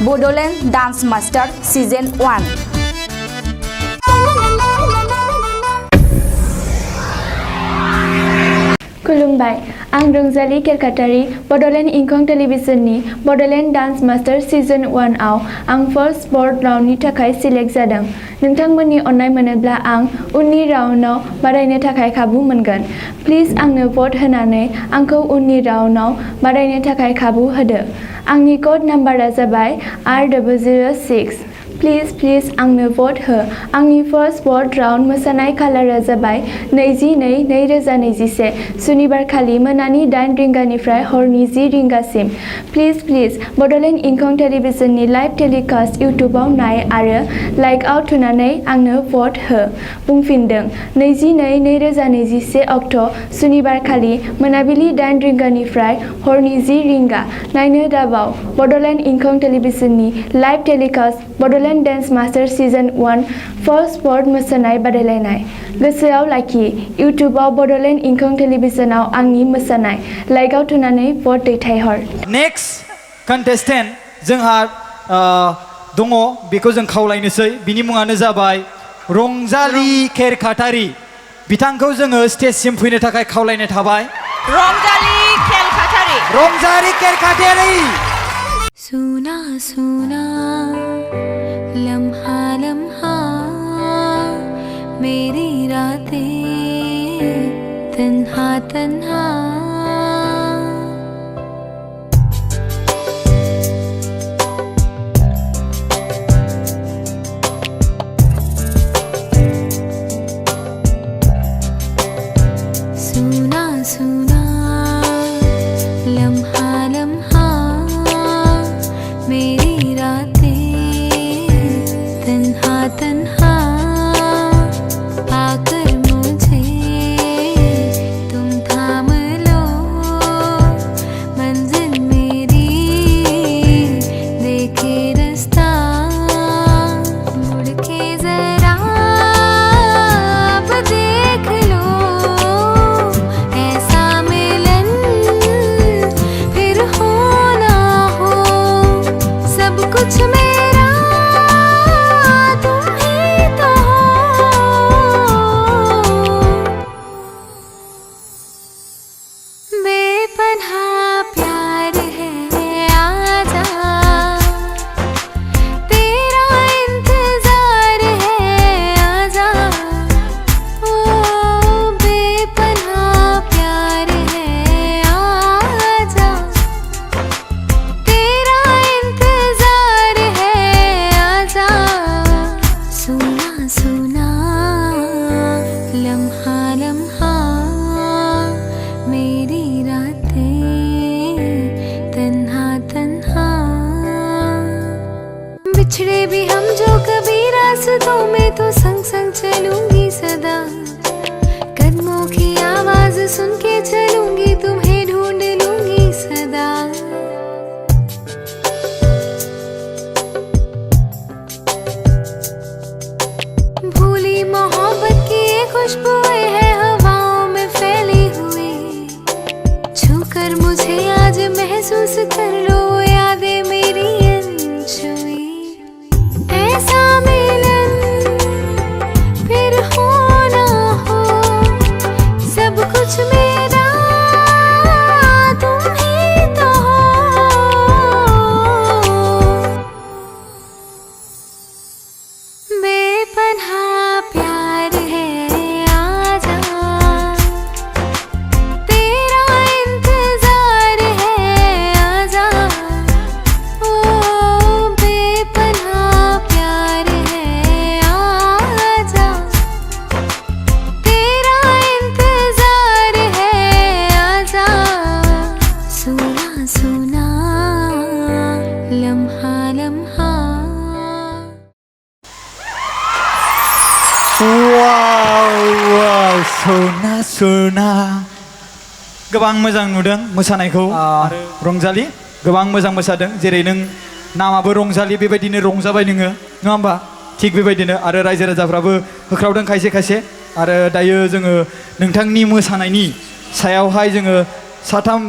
BODOLAND Dance Master Season 1. खुलुमबाय आं रंजाली खेरखातारि बड'लेण्ड इंखं टेलिभिजननि बड'लेण्ड डान्स मास्टार सिजन 1 आव आं फार्स्ट स्पर्ट राउन्डनि थाखाय सिलेक्ट जादों। नोंथांमोननि अननाय मोनोब्ला आं उननि राउन्डआव बादायनो थाखाय खाबु मोनगोन। प्लिज आंनो भट होनानै आंखौ उननि राउन्डआव बादायनो थाखाय खाबु होदो। आंनि कड नाम्बारा जाबाय R006। प्लिज आंनो भट हो। आंनि फार्स्ट स्पर्ट राउन्ड मोसानाय खालारा जाबाय 22/2021 सुनिबार खालि मोनानि 8 रिंगानिफ्राय हरनि 10 रिंगासिम। प्लिज बड'लेण्ड इंखं टेलिभिजननि लाइभ टेलिकास्ट इउटुबाव नाय आरो लाइकआव थुनानै आंनो भट हो। बुंफिनदों 22/2021 अक्ट' सुनिबार खालि मोनाबिलि 8 रिंगानिफ्राय हरनि 10 रिंगा। नायनो दाबाव बड'लेण्ड इंखं टेलिभिजननि live telecast Bodoland dance master season 1 first स्पर्ट मोसानाय बादायलायनाय। गोसोआव लाखि इउटुबाव बड'लेण्ड इंखं टेलिभिजनाव आंनि मोसानाय। लाइकआव थुनानै भट दैथायहर। नेक्स्ट कन्टेस्टेन्ट जोंहा दङ, बेखौ जों खावलायनोसै। बिनि मुङानो जाबाय रंजाली खेरखातारि। बिथांखौ जोङो स्टेजसिम फैनो थाखाय खावलायनाय थाबाय। रंजाली खेरखातारि। रंजाली खेरखातारि। सुना सुना लम्हा लम्हा मेरी रातें तन्हा तन्हा सुना सुना लम्हा लम्हा मेरी रातें तन्हा तन्हा आकर मुझे तुम थाम लो मंजिल मेरी देखे रास्ता मुड़ के जरा अब देख लो ऐसा मिलन फिर हो ना हो सब कुछ मेरा तुम ही तो हो बेपनाह प्यार है आजा तेरा इंतजार है आजा ओ बेपनाह प्यार है आजा तेरा इंतजार है आजा सुना सुना लम्हा लम्हा मेरी रातें तन्हा तन्हा बिछड़े भी हम जो कभी रास्तों में तो संग संग चलूंगी सदा कदमों की आवाज सुन के चलूंगी तुम्हें ढूंढ लूंगी सदा भूली मोहब्बत की ये खुशबुएं है हवाओं में फैली हुई छूकर मुझे आज महसूस कर लो यादें मेरी अनछुई ऐसा मिलन फिर हो ना हो सब कुछ मेरा तुम ही तो हो बेपनाह प्यार है आजा तेरा इंतजार है आजा ओ बेपनाह प्यार है आजा तेरा इंतजार है आजा सुना सुना लम्हा लम्हा वाव सोना गोबां मोजां नुदों मोसानायखौ। आरो रंजाली गोबां मोजां मोसादों। जेरै नों नामाबो रंजाली बेबायदिनो रंजाबाय नोङो, नङा होमबा? थिग बेबायदिनो आरो रायजो राजाफ्राबो होख्रावदों खायसे खायसे। आरो दायो जोङो नोंथांनि मोसानायनि सायावहाय जोङो साथाम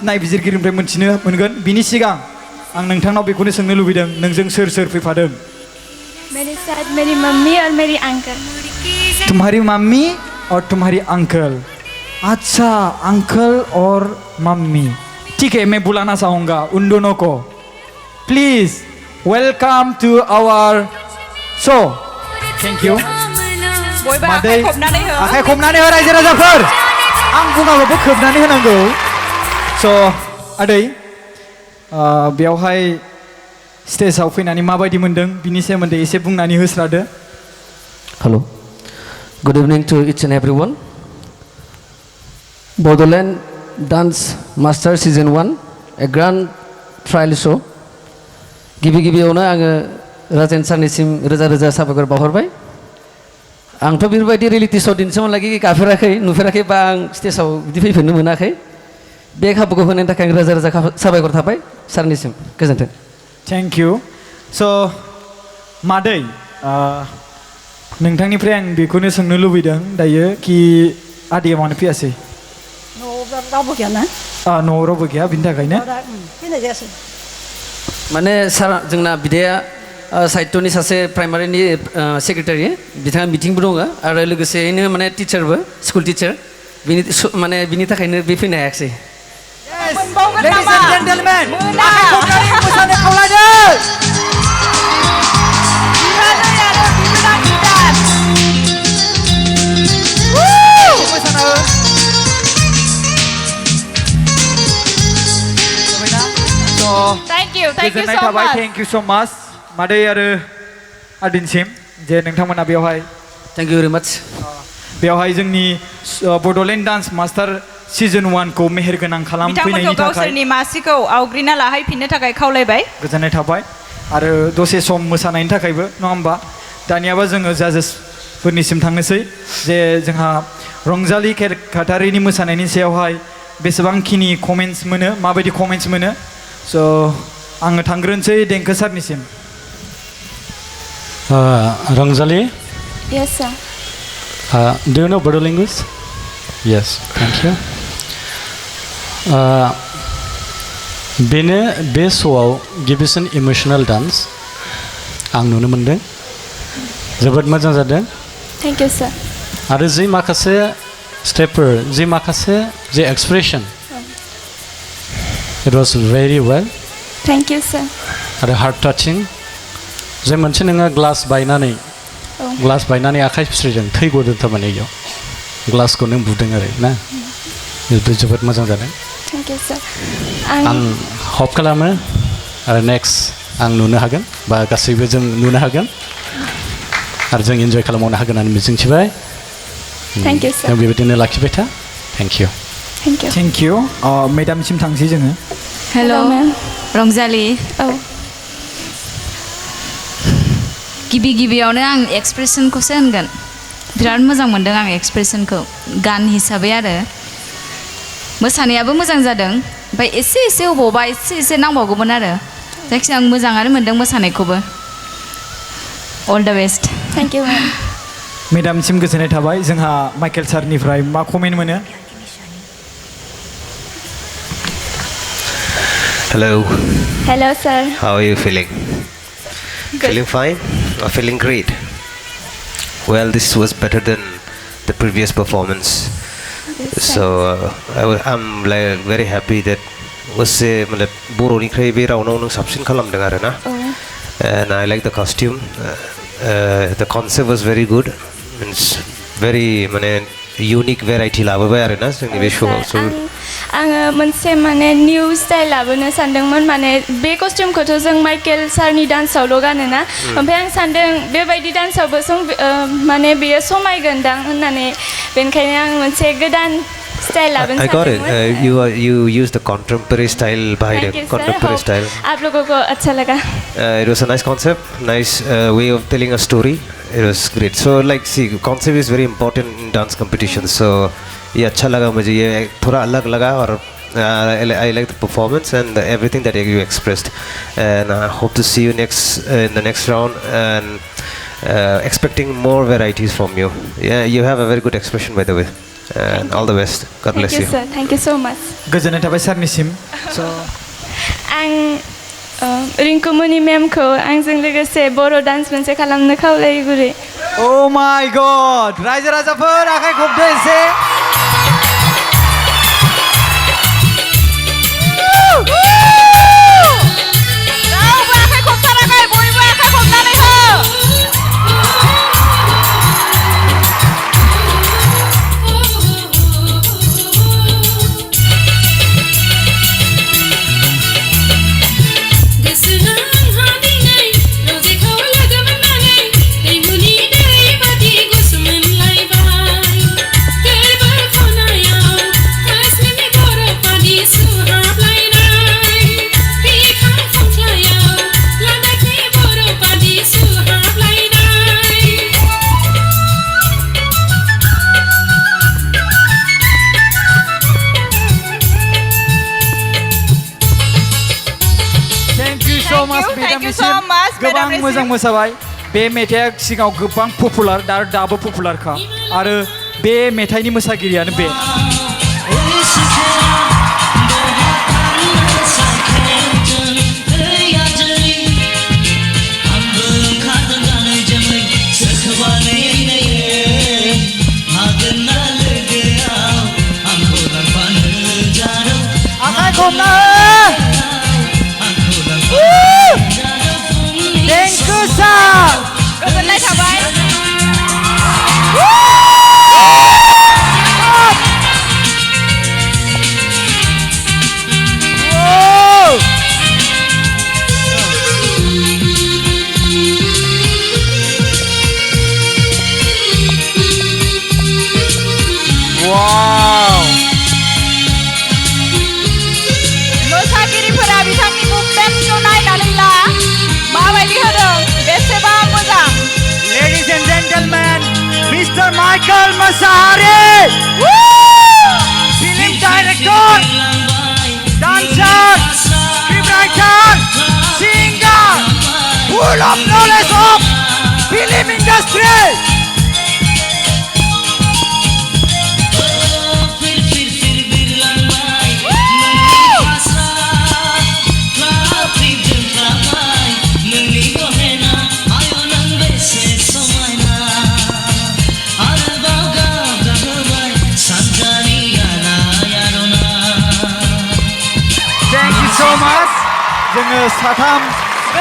नायबिजिरगिरिनिफ्राय मोनथिनो मोनगोन। बिनि सिगां आं नोंथांनाव बेखौनो सोंनो लुबैदों नोंजों सोर सोर फैफादों मेरे साथ मेरी मम्मी और मेरी अंकल तुम्हारी मम्मी और तुम्हारी अंकल अच्छा अंकल और मम्मी ठीक है मैं बुलाना चाहूँगा उन दोनों को please welcome to our show thank you बयबो आखाइ खबनानै हो आखाइ खबनानै हो रायजो राजाफोर आं बुङाबाबो खोबनानै होनांगौ स' आदै बेयावहाय स्टेजाव फैनानै माबायदि मोन्दों बिनि सोमोन्दै एसे बुंनानै होस्रादो Hello. Good evening to each and everyone. Bodoland Dance Master Season 1, a grand trial show. गिबियावनो आङो राजेन सारनिसिम रोजा रोजा साबायखर बावहरबाय आंथ' बेफोरबायदि रियेलिटि शो दिन्थिमोनलागि गाफेराखै नुफेराखै बा आं स्टेजाव बिदि फैफेरनो मोनाखै बे खाबुखौ होनायनि थाखाय आं रोजा रोजा साबायखर थाबाय सारनिसिम गोजोन्थों थेंक इउ स' मादै नोंथांनिफ्राय आं बेखौनो सोंनो लुबैदों दायो कि आदैया मानो फैयासै न'आव रावबो गैयाना न'आव रावबो गैया बिनि थाखायनो फैनाय जायासै माने सार जोंना बिदाया साहित्यनि सासे प्राइमारिनि सेक्रेटारि बिथाङा मिटिंबो दङ आरो लोगोसेयैनो माने टिचारबो स्कुल टिचार माने बिनि थाखायनो बे फैनो हायाखिसै Ladies and gentlemen, आखाइ खबनानै मोसानो खावलायदों Thank you गोजोननाय so थाबाय much थेंक इउ स' माच मादै आरो आदिनसिम जे नोंथांमोना बेवहाय थेंक इउ भेरि माच बेवहाय जोंनि बड'लेण्ड डान्स मास्टार सिजन 1 खौ मेहेरगोनां खालामफैनायनि बिथांमोनखौ थाखाय गावसोरनि मासिखौ आवग्रिना लाहैफिननो थाखाय खावलायबाय गोजोननाय थाबाय आरो दसे सम मोसानायनि थाखायबो नङा होमबा दानियाबा जोङो जाजेसफोरनिसिम थांनोसै जे जोंहा रंजालि खेरखातारिनि मोसानायनि सायावहाय बेसेबांखिनि कमेन्ट्स मोनो माबायदि कमेन्ट्स मोनो स' आङो थांग्रोनोसै देंखो सारनिसिम Rangjali, Yes sir do you know Bodo language? Yes, thank you. बेनो बे श'आव गिबिसिन इमोसनेल डान्स आं नुनो मोनदों जोबोद मोजां जादों Thank you sir आरो जि माखासे स्टेपफोर जि माखासे जि expression it was very well Thank you sir आरो हार्ट टाचिं जे मोनसे नोङो ग्लास बायनानै आखाइ फिस्रिजों थै गदों थारमाने इयाव ग्लासखौ नों बुदों आरो ना बेबो जोबोद मोजां जादों Thank you sir आं हप खालामो आरो नेक्स्ट आं नुनो हागोन बा गासैबो जों नुनो हागोन आरो जों इन्जय खालामनो हागोन होननानै मिजिंथिबाय Thank you sir जों बेबायदिनो लाखिबाय था थेंक इउ थेंक इउ मेडामसिम थांसै जोङो हेल' ma'am रंजालि औ गिबियावनो आं एक्सप्रेसनखौसो होनगोन बिराद मोजां मोनदों आं एक्सप्रेसनखौ गान हिसाबै आरो मोसानायाबो मोजां जादों ओमफ्राय एसे अबावबा एसे नांबावगौमोन आरो जायखिजाया आं मोजाङानो मोनदों मोसानायखौबो all the best Thank you ma'am मेडामसिम गोजोननाय थाबाय जोंहा माइकेल सारनिफ्राय मा कमेन्ट मोनो Hello, Hello sir how are you feeling? Feeling fine or feeling great? Well, this was better than the previous performance. So I'm like very happy that was बर'निख्रुइ बे राउन्डआव नों साबसिन खालामदों आरो ना and I like the costume. The concept was very good. It's very unique variety लाबोबाय आरो ना जोंनि बे श'आव आङो मोनसे माने निउ स्टाइल लाबोनो सानदोंमोन माने बे कस्टिउमखौथ' जों माइकेल सारनि डान्सआवल' गानोना ओमफ्राय आं सानदों बेबायदि डान्सआवबो माने बेयो समायगोनदां होननानै बेनिखायनो आं मोनसे गोदान स्टाइल लाबोनो I got it. सानदोंमोन You used the contemporary style behind it. Contemporary style. आप लोगों को अच्छा लगा It was a nice concept, nice way of telling a story. It was great. So see, concept is very important in dance competitions. So ये अच्छा लगा मुझे ये थोड़ा अलग लगा और I like the performance and everything that you expressed. And I hope to see you in the next round and expecting more varieties from you. Yeah, you have a very good expression by the way. And all the best. God bless you. Thank you sir. Thank you so much. गोजोननाय थाबाय सारनिसिम स' आं रिंकुमनि मेमखौ आंजों लोगोसे बर' dance मोनसे खालामनो खावलायो गुरै ओ माय गड रायजो राजाफोर आखाइ खबदो एसे रावबो आखाइ खबथाराखै बयबो आखाइ खबनानै हो Thank you so much, गोबां मोजां मोसाबाय बे मेथाइआ सिगाङाव गोबां पपुलार दाबो पपुलारखा आरो बे मेथाइनि मोसागिरियानो बे आखाइ खबना Thank you, sir. गोजोननाय थाबाय Wow. मोसागिरिफोरा बिथांनि मुभमेन्टखौ नायनानै ला माबायदि होदों बेसेबां मोजां Ladies and gentlemen, Mr. Michael Masahari, film director, dancer, scriptwriter, singer, full of knowledge of film industry. So much. जोङो साथाम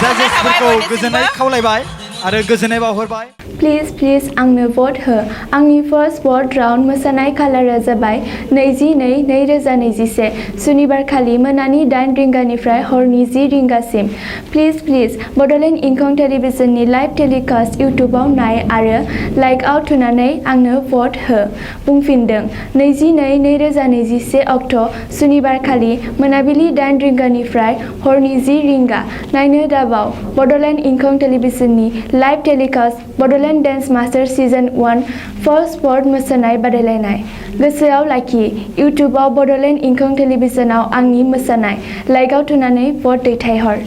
जाजेसफोरखौ गोजोननाय खावलायबाय आरो गोजोननाय बावहरबाय प्लिज आंनो भट हो आंनि फार्स्ट भट राउन्ड मोसानाय कालारा जाबाय 22/2021 सुनिबारखालि मोनानि 8 रिंगानिफ्राय हरनि 10 रिंगासिम प्लिज बड'लेण्ड इंखं टेलिभिजननि लाइभ टेलिकास्ट इउटुबाव नाय आरो लाइकआव थुनानै आंनो भट हो बुंफिनदों 22/2021 अक्ट' सुनिबारखालि मोनाबिलि 8 रिंगानिफ्राय हरनि 10 रिंगा नायनो दाबाव बड'लेण्ड इंखं टेलिभिजननि live telecast Bodoland dance master season 1 first भट मोसानाय बादायलायनाय गोसोआव लाखि इउटुबाव बड'लेण्ड इंखं टेलिभिजनाव आंनि मोसानाय लाइकआव थुनानै भट दैथायहर